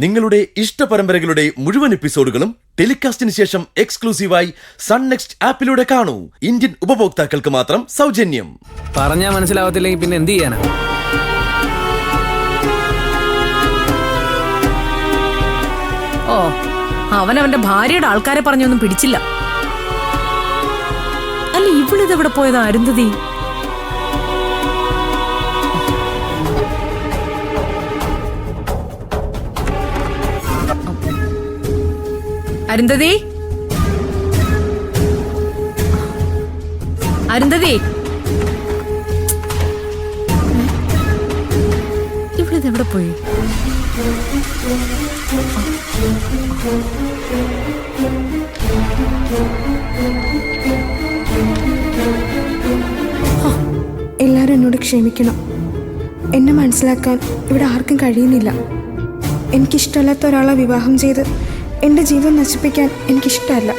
നിങ്ങളുടെ ഇഷ്ട പരമ്പരകളുടെ മുഴുവൻ എപ്പിസോഡുകളും ടെലികാസ്റ്റിന് ശേഷം എക്സ്ക്ലൂസീവായി സൺ നെക്സ്റ്റ് ആപ്പിലൂടെ കാണൂ. ഇന്ത്യൻ ഉപഭോക്താക്കൾക്ക് മാത്രം സൗജന്യം. പറഞ്ഞാ മനസ്സിലാവത്തില്ലെങ്കിൽ പിന്നെ എന്ത് ചെയ്യാനാ? ഓ, അവനവന്റെ ഭാര്യയുടെ ആൾക്കാരെ പറഞ്ഞൊന്നും പിടിച്ചില്ല. അല്ല, ഇവിളിതെവിടെ പോയതാ അരുന്ധതി? അരുന്ധതി, അരുന്ധതി, ഇവിളിതെവിടെ പോയി? എല്ലാവരും എന്നോട് ക്ഷമിക്കണം. എന്നെ മനസ്സിലാക്കാൻ ഇവിടെ ആർക്കും കഴിയുന്നില്ല. എനിക്കിഷ്ടമല്ലാത്ത ഒരാളെ വിവാഹം ചെയ്ത് എൻ്റെ ജീവൻ നശിപ്പിക്കാൻ എനിക്കിഷ്ടമല്ല.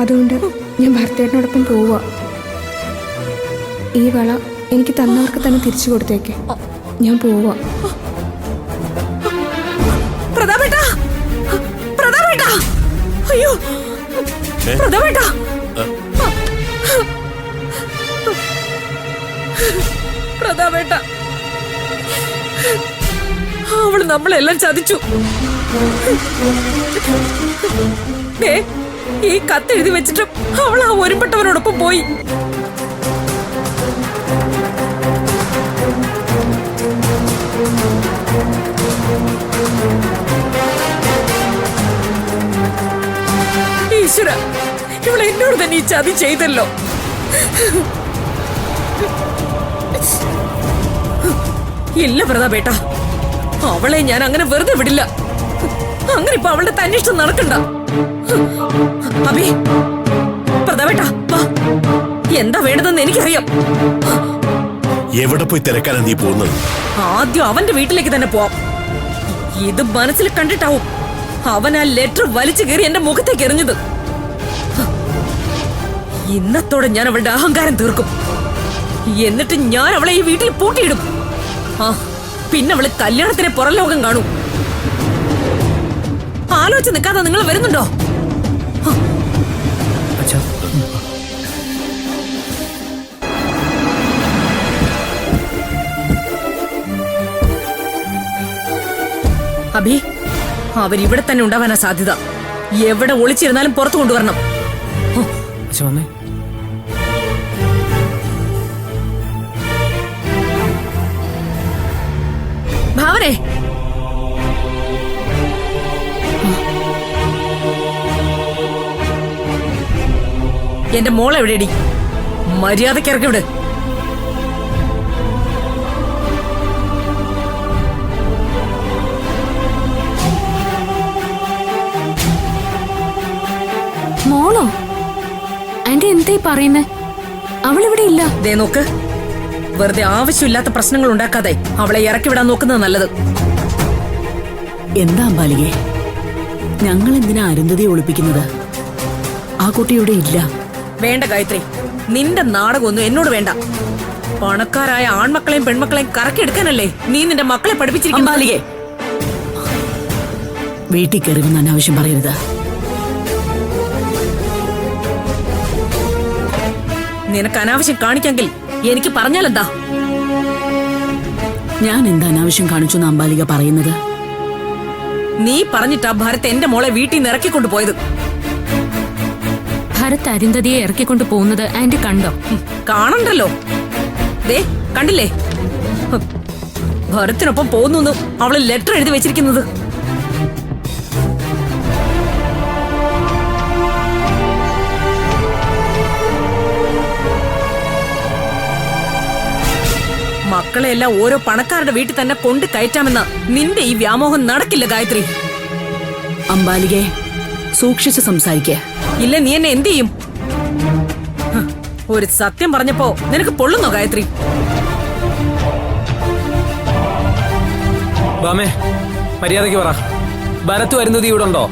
അതുകൊണ്ട് ഞാൻ ഭർത്തേട്ടനോടൊപ്പം പോവുക. ഈ വള എനിക്ക് തന്നവർക്ക് തന്നെ തിരിച്ചു കൊടുത്തേക്ക്. ഞാൻ പോവുക. അയ്യോ പ്രതാപേട്ടാ, പ്രതാപേട്ട, അവള് നമ്മളെല്ലാം ചതിച്ചു. ഈ കത്തെഴുതി വെച്ചിട്ടും അവൾ ആ ഒരുപ്പെട്ടവരോടൊപ്പം പോയി. ഈശ്വര, ഇവൾ എന്നോട് തന്നെ ഈ ചതി ചെയ്തല്ലോ. ഇല്ല പ്രതാപേട്ട, അവളെ ഞാൻ അങ്ങനെ വെറുതെ വിടില്ല. അങ്ങനെ ഇപ്പൊ അവളുടെ തന്നിഷ്ടം നടക്കണ്ട. അബി, പ്രതാപേട്ട വാ, എന്താ വേണ്ടതെന്ന് എനിക്കറിയാം. എവിടെ പോയി തിരക്കാനാ നീ പോകുന്നത്? ആദ്യം അവന്റെ വീട്ടിലേക്ക് തന്നെ പോവാം. ഇത് മനസ്സിൽ കണ്ടിട്ടാവും അവൻ ആ ലെറ്റർ വലിച്ചു കയറി എന്റെ മുഖത്തേക്ക് എറിഞ്ഞത്. ഇന്നത്തോടെ ഞാൻ അവളുടെ അഹങ്കാരം തീർക്കും. എന്നിട്ട് ഞാൻ അവളെ ഈ വീട്ടിൽ പൂട്ടിയിടും. പിന്നെ അവള് കല്യാണത്തിന് പുറം ലോകം കാണും. ആലോചിച്ച് നിൽക്കാതെ നിങ്ങൾ വരുന്നുണ്ടോ? അഭി, അവരിവിടെ തന്നെ ഉണ്ടാവാനാ സാധ്യത. എവിടെ ഒളിച്ചിരുന്നാലും പുറത്തു കൊണ്ടുവരണം. ഭാവനെ, എന്റെ മോളെ എവിടെയടി? മര്യാദയ്ക്ക് ഇറക്കി വിട്. മോളോ? ആന്റി എന്തായി പറയുന്നേ? അവളിവിടെ ഇല്ല. ദേ നോക്ക്, വെറുതെ ആവശ്യമില്ലാത്ത പ്രശ്നങ്ങൾ ഉണ്ടാക്കാതെ അവളെ ഇറക്കി വിടാൻ നോക്കുന്നത് നല്ലത്. എന്താ അമ്പാലികേ, ഞങ്ങൾ എന്തിനാ അരുന്ധതിയെ ഒളിപ്പിക്കുന്നത്? ആ കുട്ടി ഇവിടെ ഇല്ല. വേണ്ട ഗായത്രി, നിന്റെ നാടകമൊന്നും എന്നോട് വേണ്ട. പണക്കാരായ ആൺമക്കളെയും പെൺമക്കളെയും കറക്കിയെടുക്കാനല്ലേ നീ നിന്റെ മക്കളെ പഠിപ്പിച്ചിരിക്കുന്നത്. അമ്പാലികേ, വീട്ടിൽ കയറി വന്ന് അനാവശ്യം പറയരുത്. നിനക്ക് അനാവശ്യം കാണിക്കെങ്കിൽ എനിക്ക് പറഞ്ഞാലെന്താ? ഞാൻ എന്താ അനാവശ്യം കാണിച്ചു എന്ന് അമ്പാലിക പറയുന്നത്? നീ പറഞ്ഞിട്ടാ ഭരത് എന്റെ മോളെ വീട്ടിൽ നിന്ന് ഇറക്കിക്കൊണ്ടു പോയത്. ഭരത് അരുന്ധതിയെ ഇറക്കിക്കൊണ്ട് പോകുന്നത് ആന്റി കണ്ടോ? കാണണ്ടല്ലോ. ദേ കണ്ടില്ലേ, ഭരത്തിനൊപ്പം പോകുന്നു അവള് ലെറ്റർ എഴുതി വെച്ചിരിക്കുന്നത്. മക്കളെല്ലാം ഓരോ പണക്കാരുടെ വീട്ടിൽ തന്നെ കൊണ്ട് കയറ്റാമെന്ന നിന്റെ ഈ വ്യാമോഹം നടക്കില്ല ഗായത്രി. അമ്പാലികെ, സൂക്ഷിച്ച് സംസാരിക്ക. ഇല്ല, നീ എന്നെ എന്ത് ചെയ്യും? ഒരു സത്യം പറഞ്ഞപ്പോ നിനക്ക് പൊള്ളുന്നോ ഗായത്രി? ബാമേ, മര്യാദയ്ക്ക് പറ. ഭരത്ത് വരുന്നത് ഇവിടെ ഉണ്ടോ?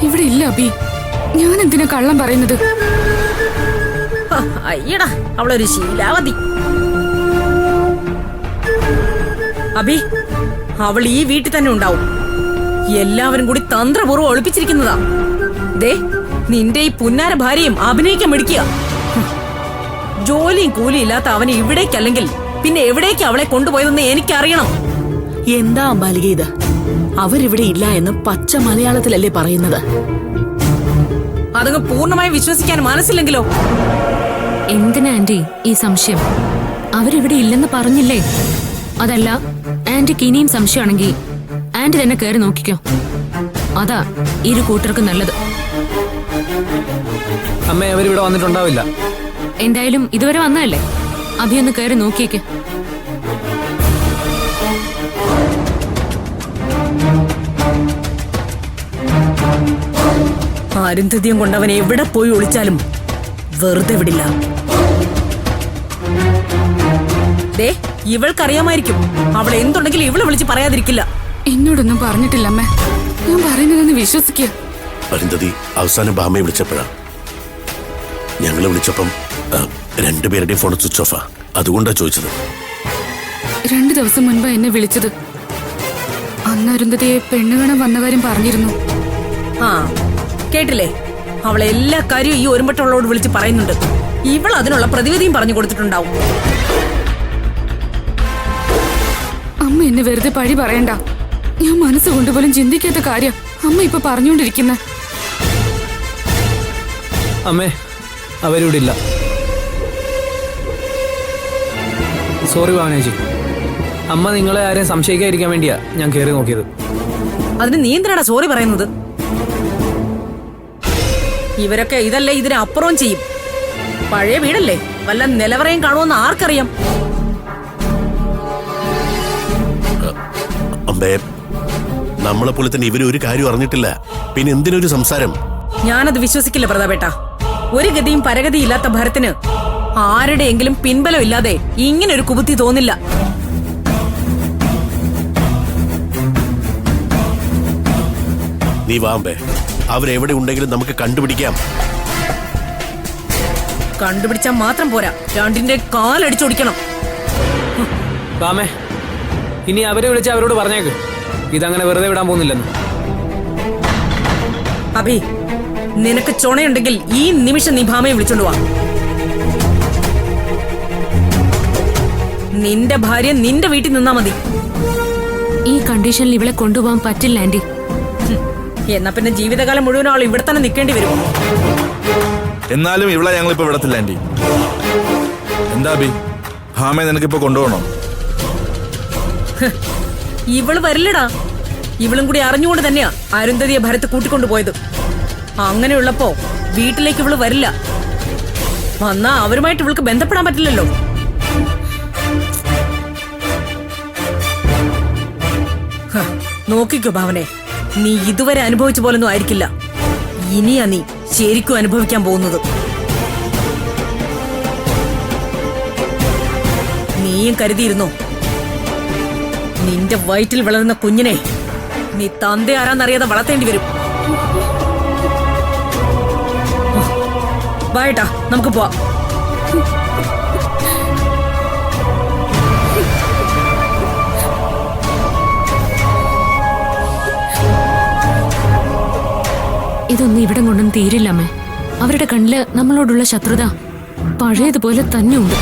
ഇവിടെ ഇല്ല അബി. ഞാൻ എന്തിനാ കള്ളം പറയുന്നത്? അയ്യടാ, അവളൊരു ശീലാവതി. അബി, അവൾ ഈ വീട്ടിൽ തന്നെ ഉണ്ടാവും. എല്ലാവരും കൂടി തന്ത്രപൂർവ്വം ഒളിപ്പിച്ചിരിക്കുന്നതാ. ദേ നിന്റെ ഈ പുന്നാര ഭാര്യയും അഭിനയിക്കാൻ മിടിക്കുക. ജോലിയും കൂലിയും ഇല്ലാത്ത അവനെ ഇവിടേക്കല്ലെങ്കിൽ പിന്നെ എവിടേക്ക് അവളെ കൊണ്ടുപോയതെന്ന് എനിക്കറിയണം. എന്താ അമ്പാലിക ഇത്? അവരിവിടെ ഇല്ല എന്ന് പച്ച മലയാളത്തിലല്ലേ പറയുന്നത്? അതങ്ങ് പൂർണ്ണമായി വിശ്വസിക്കാൻ മനസ്സില്ലെങ്കിലോ? എന്തിനാ ആന്റി ഈ സംശയം? അവരിവിടെ ഇല്ലെന്ന് പറഞ്ഞില്ലേ? അതല്ല, ആന്റിക്ക് ഇനിയും സംശയമാണെങ്കിൽ ആന്റി തന്നെ കയറി നോക്കിക്കോ. അതാ ഇരു കൂട്ടർക്ക് നല്ലത്. അമ്മ അവരിവിടെ വന്നിട്ടുണ്ടാവില്ല. എന്തായാലും ഇതുവരെ വന്നതല്ലേ, അഭിയൊന്ന് കയറി നോക്കിയേക്ക്. അരുന്ധതിയും കൊണ്ടവൻ എവിടെ പോയി ഒളിച്ചാലും വെറുതെ വിടില്ല. ദേ ഇവൾക്കറിയാമായിരിക്കും അവൾ എന്തുണ്ടെങ്കിലും ഇവളെ വിളിച്ച് പറയാതിരിക്കില്ല. എന്നോടൊന്നും പറഞ്ഞിട്ടില്ല അമ്മ. ഞാൻ പറയുന്നതെന്ന് വിശ്വസിക്കുക. അരുന്ധതി അവസാനം ബാമയെ വിളിച്ചപ്പോഴാ. ഞങ്ങളെ വിളിച്ചപ്പം രണ്ടുപേരുടെയും ഫോൺ സ്വിച്ച് ഓഫാ. അതുകൊണ്ടാ ചോദിച്ചത്. 2 ദിവസം മുൻപ് എന്നെ വിളിച്ചത്. അന്ന് അരുന്ധതിയെ പെണ്ണ് കാണാൻ വന്ന കാര്യം പറഞ്ഞിരുന്നു. ആ കേട്ടില്ലേ, അവളെ എല്ലാ കാര്യവും ഈ ഒരുമ്പട്ടുള്ളവളോട് വിളിച്ച് പറയുന്നുണ്ട്. ഇവൾ അതിനുള്ള പ്രതിവിധിയും പറഞ്ഞു കൊടുത്തിട്ടുണ്ടാവും. അമ്മ എന്നെ വെറുതെ പഴി പറയണ്ട. ഞാൻ മനസ്സുകൊണ്ട് പോലും ചിന്തിക്കാത്ത കാര്യം അമ്മ ഇപ്പൊ പറഞ്ഞുകൊണ്ടിരിക്കുന്ന. അമ്മേ അവരിവിടെ ഇല്ല. സോറി ഭാവനേച്ചി. അമ്മ നിങ്ങളെ ആരെയും സംശയിക്കാതിരിക്കാൻ വേണ്ടിയാ ഞാൻ കയറി നോക്കിയത്. അതിന് നീ എന്തിനാടാ സോറി പറയുന്നത്? ഇവരൊക്കെ ഇതല്ലേ ഇതിനപ്പുറവും ചെയ്യും. പഴയ വീടല്ലേ, വല്ല നിലവറയും കാണുമെന്ന് ആർക്കറിയാം? അമ്പേ, നമ്മളെ പോലെ തന്നെ ഇവര് ഒരു കാര്യം അറിഞ്ഞിട്ടില്ല. പിന്നെ എന്തിനൊരു സംസാരം? ഞാനത് വിശ്വസിക്കില്ല പ്രതാപേട്ട. ഒരു ഗതിയും പരഗതി ഇല്ലാത്ത ഭരത്തിന് ആരുടെയെങ്കിലും പിൻബലം ഇല്ലാതെ ഇങ്ങനൊരു കുബുദ്ധി തോന്നില്ല. നീ വാമ്പേ, അവരെവിടെ ഉണ്ടെങ്കിലും നമുക്ക് കണ്ടുപിടിക്കാം. കണ്ടുപിടിച്ചാൽ മാത്രം പോരാ, രണ്ടിന്റെ കാലടിച്ചോടിക്കണം. ബാമേ ഇനി അവരെ വിളിച്ച് അവരോട് പറഞ്ഞേക്ക് ഇതങ്ങനെ വെറുതെ വിടാൻ പോകുന്നില്ലെന്ന്. അഭി, നിനക്ക് ചുണയുണ്ടെങ്കിൽ ഈ നിമിഷം നീ ഭാമയെ വിളിച്ചോണ്ട് വാ. നിന്റെ ഭാര്യ നിന്റെ വീട്ടിൽ നിന്നാ മതി. ഈ കണ്ടീഷനിൽ ഇവളെ കൊണ്ടുപോകാൻ പറ്റില്ല ആന്റി. എന്നാ പിന്നെ ജീവിതകാലം മുഴുവൻ ആൾ ഇവിടെ തന്നെ നിൽക്കേണ്ടി വരും. എന്നാലും ഇവിടെ ഞങ്ങളിപ്പോ വിടത്തില്ല ആന്റി. എന്താ ബി, ഭാമയെ നിനക്കിപ്പോ കൊണ്ടുപോകണോ? ഇവള് വരില്ലടാ. ഇവളും കൂടി അറിഞ്ഞുകൊണ്ട് തന്നെയാ അരുന്ധതിയെ ഭരത്ത് കൂട്ടിക്കൊണ്ടുപോയത്. അങ്ങനെയുള്ളപ്പോ വീട്ടിലേക്ക് ഇവള് വരില്ല. വന്നാ അവരുമായിട്ട് ഇവൾക്ക് ബന്ധപ്പെടാൻ പറ്റില്ലല്ലോ. നോക്കിക്കോ ഭാവനെ, നീ ഇതുവരെ അനുഭവിച്ച പോലൊന്നും ആയിരിക്കില്ല. ഇനിയാ നീ ശരിക്കും അനുഭവിക്കാൻ പോകുന്നത്. നീയും കരുതിയിരുന്നോ, നിന്റെ വയറ്റിൽ വളരുന്ന കുഞ്ഞിനെ നീ തന്ത ആരാന്നറിയാതെ വളർത്തേണ്ടി വരും. വായട്ടാ, നമുക്ക് പോവാം. ഇതൊന്നും ഇവിടെ കൊണ്ടൊന്നും തീരില്ലമ്മേ. അവരുടെ കണ്ണില് നമ്മളോടുള്ള ശത്രുത പഴയതുപോലെ തന്നെ ഉണ്ട്.